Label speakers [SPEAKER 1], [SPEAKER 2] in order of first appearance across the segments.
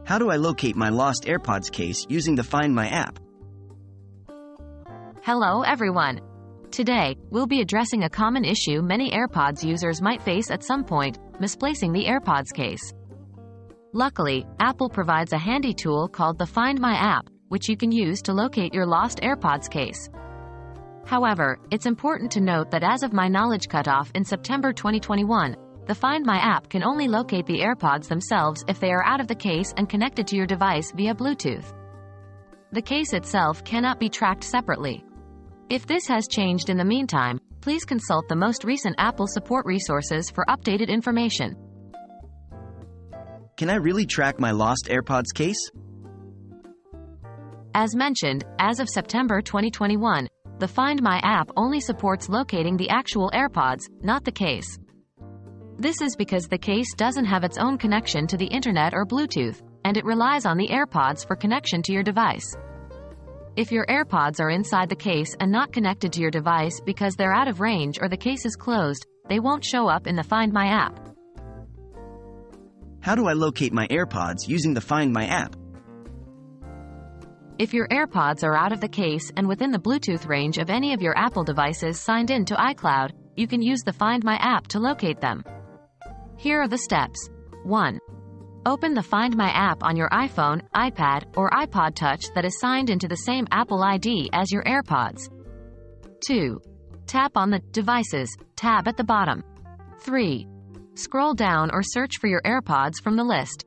[SPEAKER 1] How do I locate my lost AirPods case using the Find My app?
[SPEAKER 2] Hello everyone. Today, we'll be addressing a common issue many AirPods users might face at some point, misplacing the AirPods case. Luckily, Apple provides a handy tool called the Find My app, which you can use to locate your lost AirPods case. However, it's important to note that as of my knowledge cutoff in September 2021, the Find My app can only locate the AirPods themselves if they are out of the case and connected to your device via Bluetooth. The case itself cannot be tracked separately. If this has changed in the meantime, please consult the most recent Apple support resources for updated information.
[SPEAKER 1] Can I really track my lost AirPods case?
[SPEAKER 2] As mentioned, as of September 2021, the Find My app only supports locating the actual AirPods, not the case. This is because the case doesn't have its own connection to the internet or Bluetooth, and it relies on the AirPods for connection to your device. If your AirPods are inside the case and not connected to your device because they're out of range or the case is closed, they won't show up in the Find My app.
[SPEAKER 1] How do I locate my AirPods using the Find My app?
[SPEAKER 2] If your AirPods are out of the case and within the Bluetooth range of any of your Apple devices signed in to iCloud, you can use the Find My app to locate them. Here are the steps. 1. Open the Find My app on your iPhone, iPad, or iPod Touch that is signed into the same Apple ID as your AirPods. 2. Tap on the Devices tab at the bottom. 3. Scroll down or search for your AirPods from the list.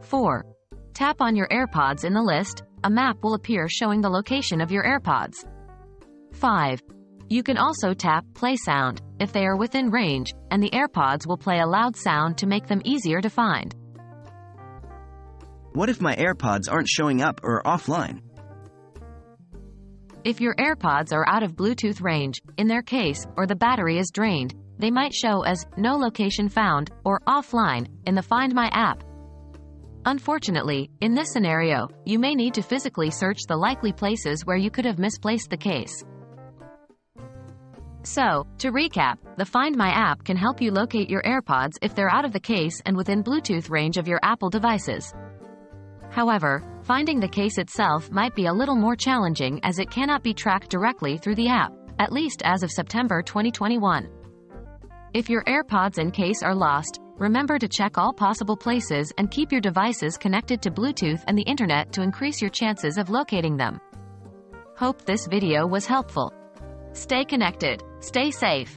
[SPEAKER 2] 4. Tap on your AirPods in the list. A map will appear showing the location of your AirPods. 5. You can also tap Play Sound if they are within range, and the AirPods will play a loud sound to make them easier to find.
[SPEAKER 1] What if my AirPods aren't showing up or are offline?
[SPEAKER 2] If your AirPods are out of Bluetooth range, in their case, or the battery is drained, they might show as No Location Found or Offline in the Find My app. Unfortunately, in this scenario, you may need to physically search the likely places where you could have misplaced the case. So, to recap, the Find My app can help you locate your AirPods if they're out of the case and within Bluetooth range of your Apple devices. However, finding the case itself might be a little more challenging as it cannot be tracked directly through the app, at least as of September 2021. If your AirPods in case are lost, remember to check all possible places and keep your devices connected to Bluetooth and the internet to increase your chances of locating them. Hope this video was helpful. Stay connected, stay safe,